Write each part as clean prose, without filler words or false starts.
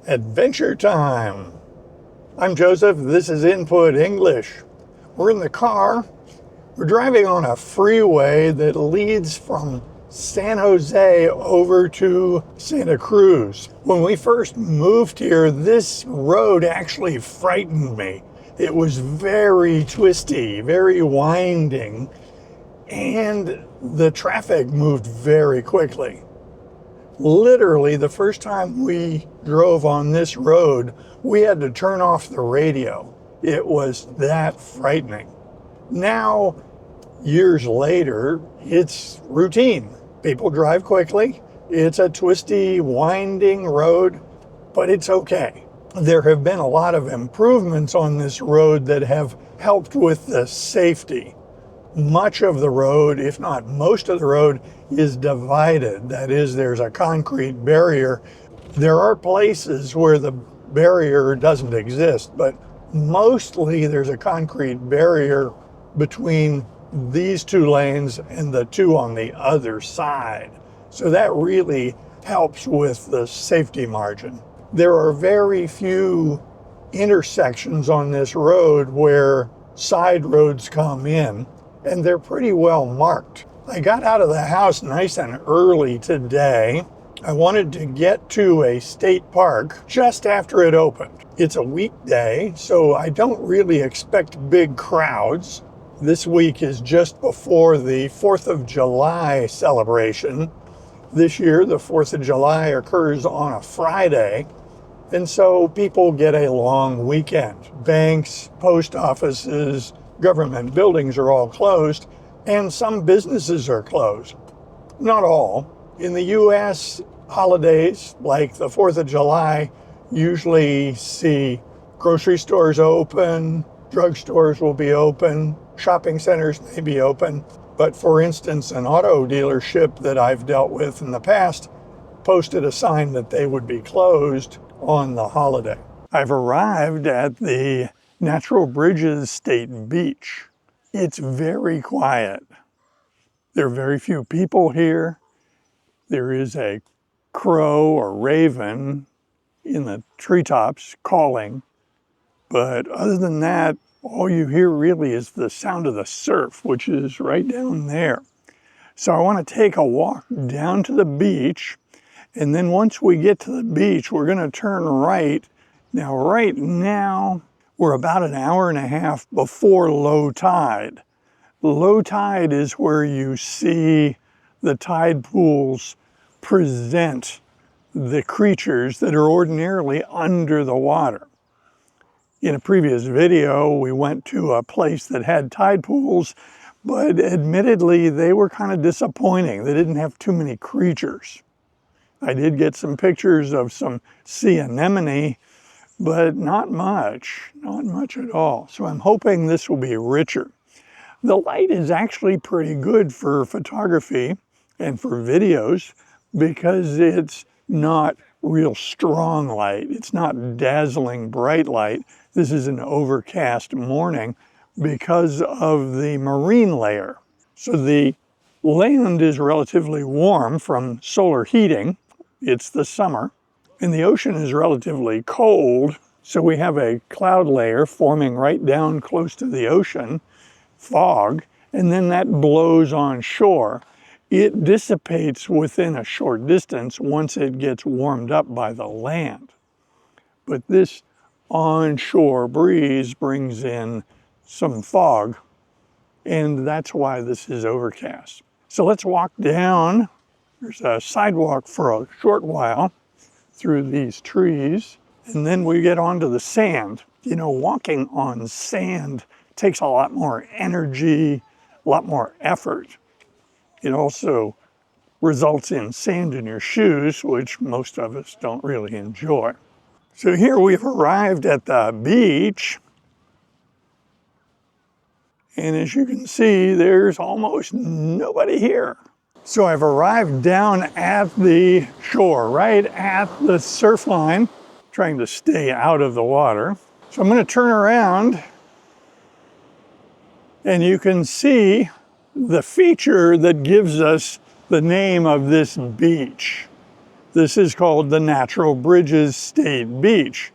Adventure time. I'm Joseph. This is Input English. We're in the car. We're driving on a freeway that leads from San Jose over to Santa Cruz. When we first moved here, this road actually frightened me. It was very twisty, very winding, and the traffic moved very quickly. Literally, the first time we drove on this road, we had to turn off the radio. It was that frightening. Now, years later, it's routine. People drive quickly. It's a twisty, winding road, but it's okay. There have been a lot of improvements on this road that have helped with the safety. Much of the road, if not most of the road, is divided. That is, there's a concrete barrier. There are places where the barrier doesn't exist, but mostly there's a concrete barrier between these two lanes and the two on the other side. So that really helps with the safety margin. There are very few intersections on this road where side roads come in, and they're pretty well marked. I got out of the house nice and early today. I wanted to get to a state park just after it opened. It's a weekday, so I don't really expect big crowds. This week is just before the 4th of July celebration. This year, the 4th of July occurs on a Friday, and so people get a long weekend. Banks, post offices, government buildings are all closed, and some businesses are closed. Not all. In the U.S., holidays like the 4th of July usually see grocery stores open, drugstores will be open, shopping centers may be open. But for instance, an auto dealership that I've dealt with in the past posted a sign that they would be closed on the holiday. I've arrived at the Natural Bridges State Beach. It's very quiet. There are very few people here. There is a crow or raven in the treetops calling. But other than that, all you hear really is the sound of the surf, which is right down there. So I want to take a walk down to the beach. And then once we get to the beach, we're going to turn right. Now, right now, we're about an hour and a half before low tide. Low tide is where you see the tide pools present the creatures that are ordinarily under the water. In a previous video, we went to a place that had tide pools, but admittedly, they were kind of disappointing. They didn't have too many creatures. I did get some pictures of some sea anemone, but not much at all. So I'm hoping this will be richer. The light is actually pretty good for photography and for videos because it's not real strong light. It's not dazzling bright light. This is an overcast morning because of the marine layer. So the land is relatively warm from solar heating. It's the summer. And the ocean is relatively cold, so we have a cloud layer forming right down close to the ocean, fog, and then that blows on shore. It dissipates within a short distance once it gets warmed up by the land. But this onshore breeze brings in some fog, and that's why this is overcast. So let's walk down. There's a sidewalk for a short while through these trees, and then we get onto the sand. You know, walking on sand takes a lot more energy, a lot more effort. It also results in sand in your shoes, which most of us don't really enjoy. So here we've arrived at the beach, and as you can see, there's almost nobody here. So I've arrived down at the shore, right at the surf line, trying to stay out of the water. So I'm going to turn around, and you can see the feature that gives us the name of this beach. This is called the Natural Bridges State Beach.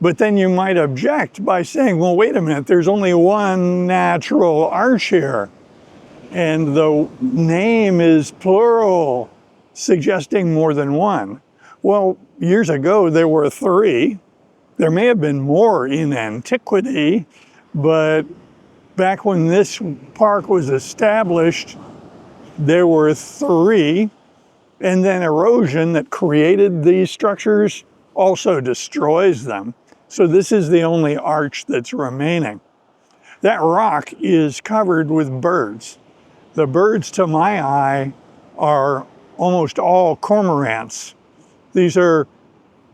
But then you might object by saying, well, wait a minute, there's only one natural arch here. And the name is plural, suggesting more than one. Well, years ago, there were 3. There may have been more in antiquity, but back when this park was established, there were 3. And then erosion that created these structures also destroys them. So this is the only arch that's remaining. That rock is covered with birds. The birds, to my eye, are almost all cormorants. These are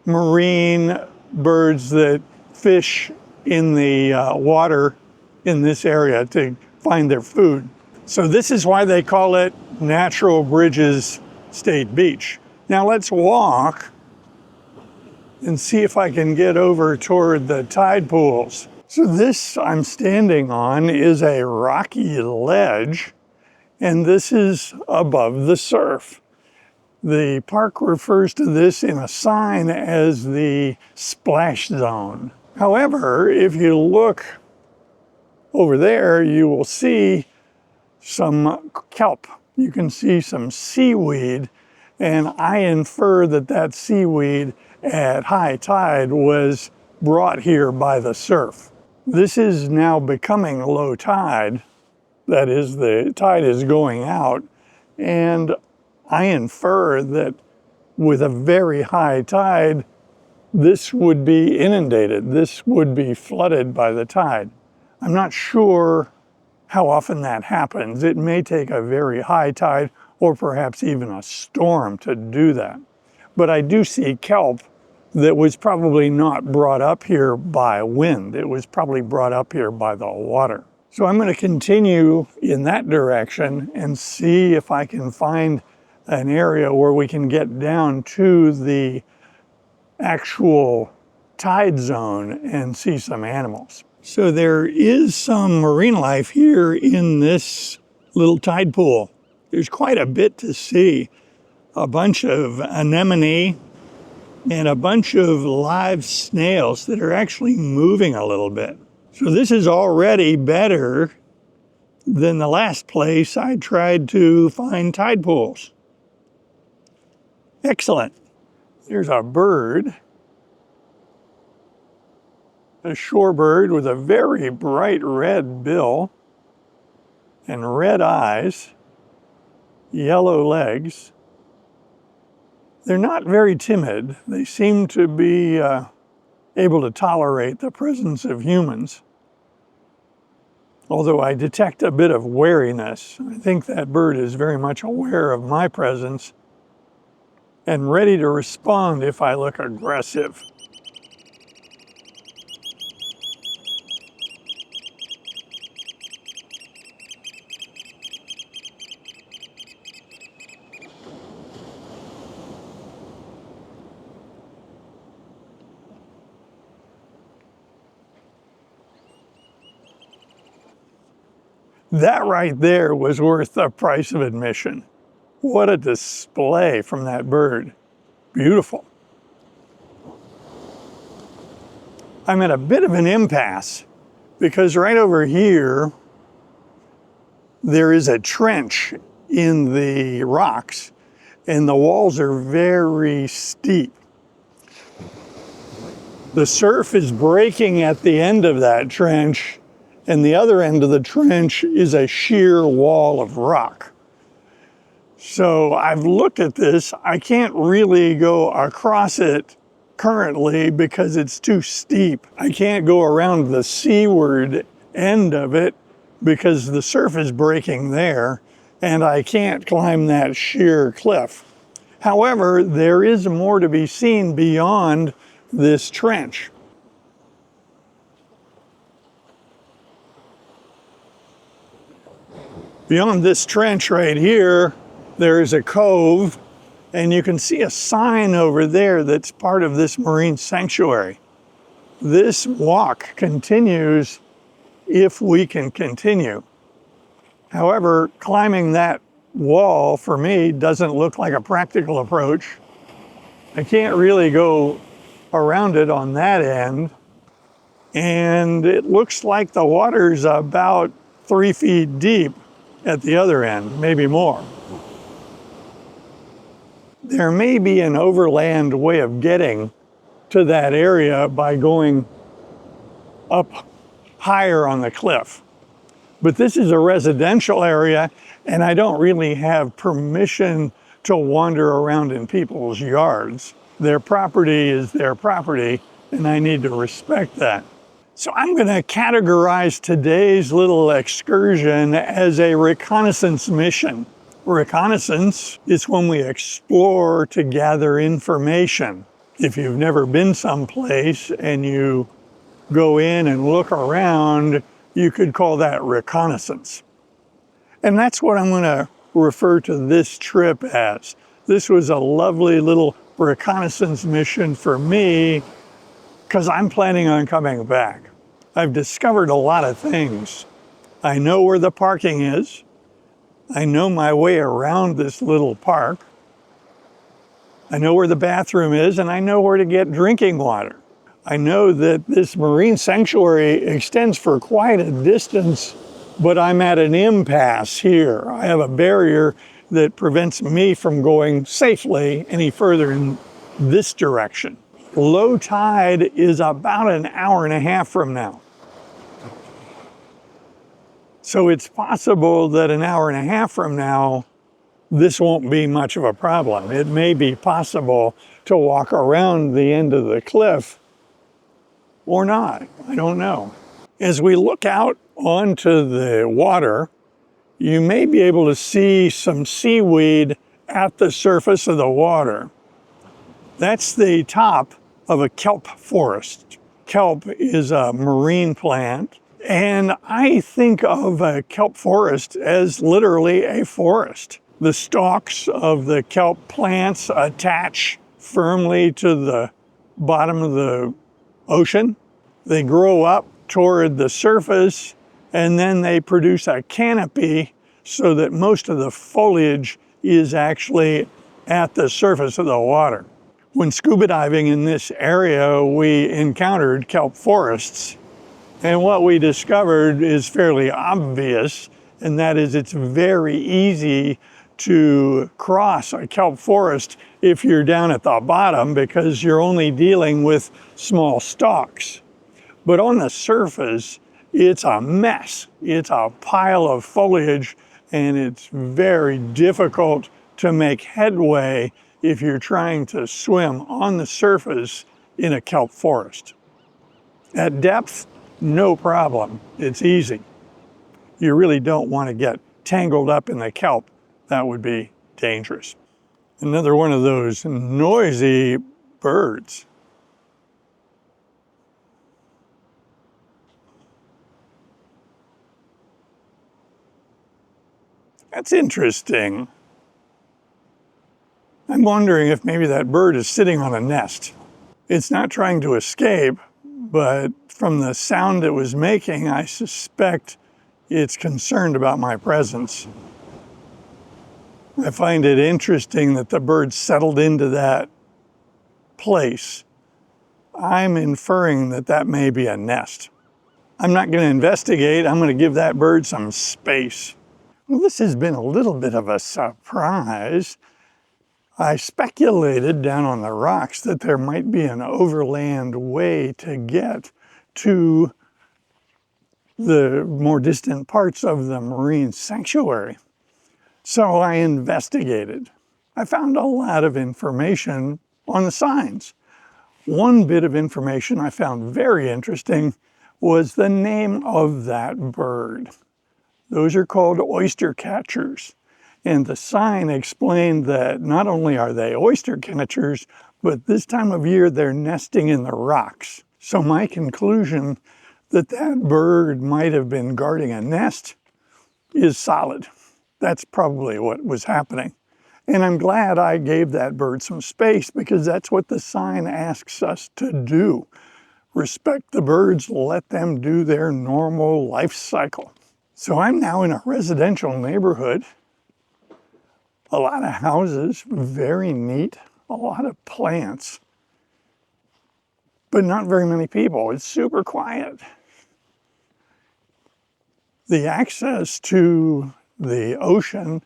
marine birds that fish in the water in this area to find their food. So this is why they call it Natural Bridges State Beach. Now let's walk and see if I can get over toward the tide pools. So this I'm standing on is a rocky ledge, and this is above the surf. The park refers to this in a sign as the splash zone. However, if you look over there, you will see some kelp. You can see some seaweed, and I infer that that seaweed at high tide was brought here by the surf. This is now becoming low tide. That is, the tide is going out, and I infer that with a very high tide, this would be inundated. This would be flooded by the tide. I'm not sure how often that happens. It may take a very high tide or perhaps even a storm to do that. But I do see kelp that was probably not brought up here by wind. It was probably brought up here by the water. So I'm going to continue in that direction and see if I can find an area where we can get down to the actual tide zone and see some animals. So there is some marine life here in this little tide pool. There's quite a bit to see. A bunch of anemone and a bunch of live snails that are actually moving a little bit. So this is already better than the last place I tried to find tide pools. Excellent. There's a bird, a shorebird with a very bright red bill and red eyes, yellow legs. They're not very timid. They seem to be able to tolerate the presence of humans. Although I detect a bit of wariness. I think that bird is very much aware of my presence and ready to respond if I look aggressive. That right there was worth the price of admission. What a display from that bird. Beautiful. I'm at a bit of an impasse because right over here, there is a trench in the rocks and the walls are very steep. The surf is breaking at the end of that trench, and the other end of the trench is a sheer wall of rock. So I've looked at this. I can't really go across it currently because it's too steep. I can't go around the seaward end of it because the surf is breaking there, and I can't climb that sheer cliff. However, there is more to be seen beyond this trench. Beyond this trench right here, there is a cove, and you can see a sign over there that's part of this marine sanctuary. This walk continues if we can continue. However, climbing that wall for me doesn't look like a practical approach. I can't really go around it on that end. And it looks like the water's about 3 feet deep at the other end, maybe more. There may be an overland way of getting to that area by going up higher on the cliff. But this is a residential area, and I don't really have permission to wander around in people's yards. Their property is their property, and I need to respect that. So I'm going to categorize today's little excursion as a reconnaissance mission. Reconnaissance is when we explore to gather information. If you've never been someplace and you go in and look around, you could call that reconnaissance. And that's what I'm going to refer to this trip as. This was a lovely little reconnaissance mission for me because I'm planning on coming back. I've discovered a lot of things. I know where the parking is. I know my way around this little park. I know where the bathroom is, and I know where to get drinking water. I know that this marine sanctuary extends for quite a distance, but I'm at an impasse here. I have a barrier that prevents me from going safely any further in this direction. Low tide is about an hour and a half from now. So it's possible that an hour and a half from now, this won't be much of a problem. It may be possible to walk around the end of the cliff or not. I don't know. As we look out onto the water, you may be able to see some seaweed at the surface of the water. That's the top of a kelp forest. Kelp is a marine plant, and I think of a kelp forest as literally a forest. The stalks of the kelp plants attach firmly to the bottom of the ocean. They grow up toward the surface, and then they produce a canopy so that most of the foliage is actually at the surface of the water. When scuba diving in this area, we encountered kelp forests. And what we discovered is fairly obvious, and that is it's very easy to cross a kelp forest if you're down at the bottom because you're only dealing with small stalks. But on the surface, it's a mess. It's a pile of foliage, and it's very difficult to make headway if you're trying to swim on the surface in a kelp forest. At depth, no problem. It's easy. You really don't want to get tangled up in the kelp. That would be dangerous. Another one of those noisy birds. That's interesting. I'm wondering if maybe that bird is sitting on a nest. It's not trying to escape, but from the sound it was making, I suspect it's concerned about my presence. I find it interesting that the bird settled into that place. I'm inferring that that may be a nest. I'm not going to investigate. I'm going to give that bird some space. Well, this has been a little bit of a surprise. I speculated down on the rocks that there might be an overland way to get to the more distant parts of the marine sanctuary. So I investigated. I found a lot of information on the signs. One bit of information I found very interesting was the name of that bird. Those are called oyster catchers. And the sign explained that not only are they oyster catchers, but this time of year they're nesting in the rocks. So my conclusion that that bird might have been guarding a nest is solid. That's probably what was happening. And I'm glad I gave that bird some space because that's what the sign asks us to do. Respect the birds, let them do their normal life cycle. So I'm now in a residential neighborhood. A lot of houses, very neat, a lot of plants, but not very many people. It's super quiet. The access to the ocean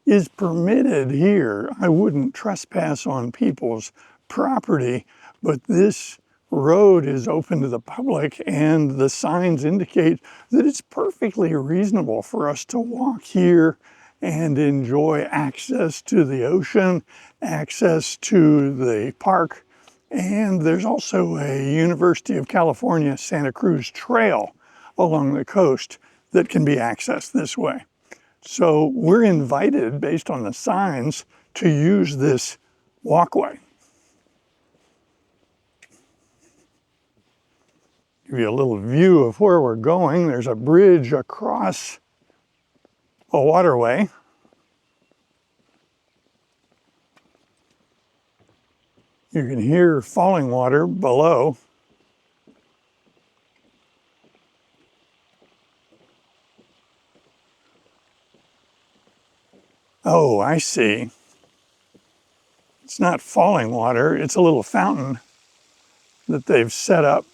is permitted here. I wouldn't trespass on people's property, but this road is open to the public and the signs indicate that it's perfectly reasonable for us to walk here and enjoy access to the ocean, access to the park, and there's also a University of California Santa Cruz trail along the coast that can be accessed this way. So we're invited, based on the signs, to use this walkway. Give you a little view of where we're going. There's a bridge across a waterway. You can hear falling water below. Oh, I see. It's not falling water, it's a little fountain that they've set up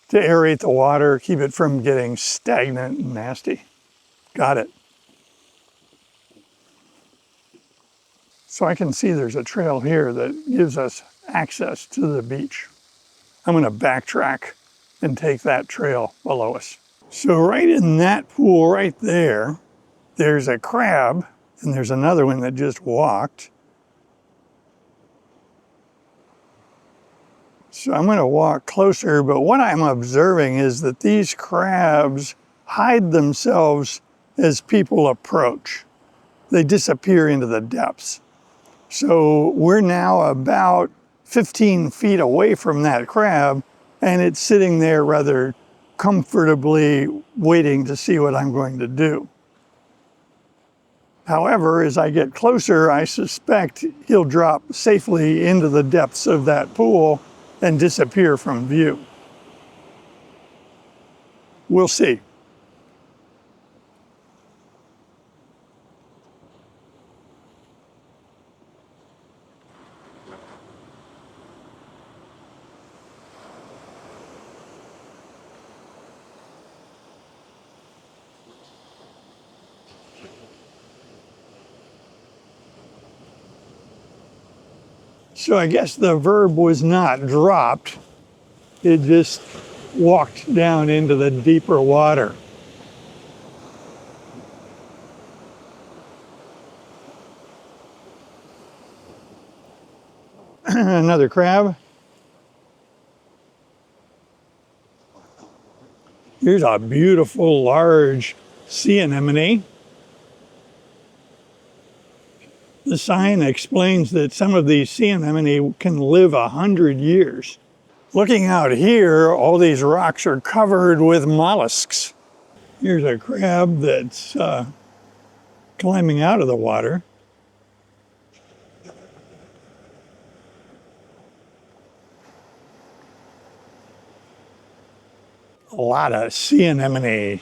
to aerate the water, keep it from getting stagnant and nasty. Got it. So I can see there's a trail here that gives us access to the beach. I'm going to backtrack and take that trail below us. So right in that pool right there, there's a crab, and there's another one that just walked. So I'm going to walk closer, but what I'm observing is that these crabs hide themselves as people approach. They disappear into the depths. So we're now about 15 feet away from that crab, and it's sitting there rather comfortably waiting to see what I'm going to do. However, as I get closer, I suspect he'll drop safely into the depths of that pool and disappear from view. We'll see. So I guess the verb was not dropped. It just walked down into the deeper water. Another crab. Here's a beautiful large sea anemone. The sign explains that some of these sea anemone can live 100 years. Looking out here, all these rocks are covered with mollusks. Here's a crab that's climbing out of the water. A lot of sea anemone.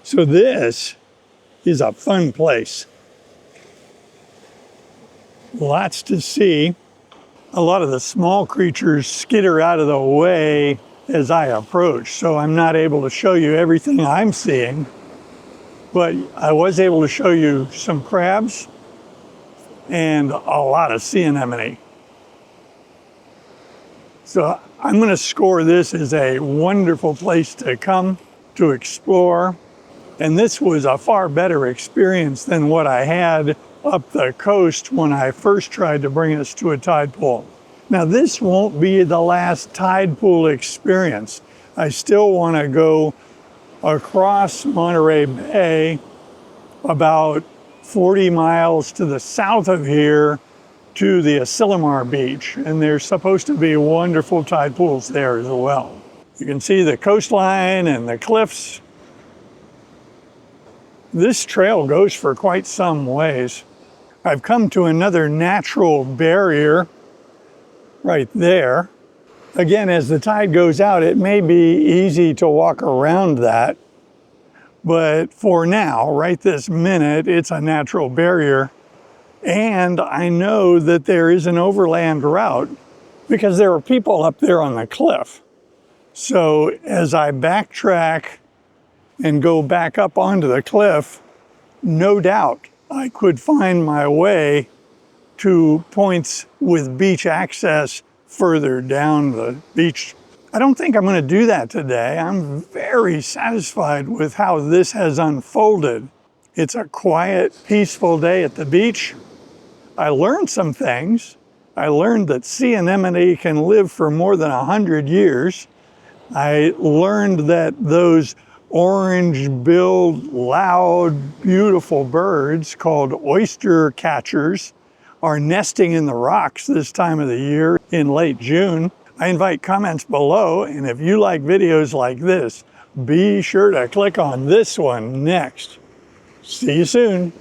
So this is a fun place. Lots to see. A lot of the small creatures skitter out of the way as I approach, so I'm not able to show you everything I'm seeing, but I was able to show you some crabs and a lot of sea anemone. So I'm going to score this as a wonderful place to come to explore, and this was a far better experience than what I had up the coast when I first tried to bring us to a tide pool. Now this won't be the last tide pool experience. I still want to go across Monterey Bay about 40 miles to the south of here to the Asilomar Beach, and there's supposed to be wonderful tide pools there as well. You can see the coastline and the cliffs. This trail goes for quite some ways. I've come to another natural barrier right there. Again, as the tide goes out, it may be easy to walk around that, but for now, right this minute, it's a natural barrier. And I know that there is an overland route because there are people up there on the cliff. So as I backtrack and go back up onto the cliff, no doubt I could find my way to points with beach access further down the beach. I don't think I'm going to do that today. I'm very satisfied with how this has unfolded. It's a quiet, peaceful day at the beach. I learned some things. I learned that sea anemone can live for more than 100 years. I learned that those orange-billed, loud, beautiful birds called oyster catchers are nesting in the rocks this time of the year in late June. I invite comments below, and if you like videos like this, be sure to click on this one next. See you soon.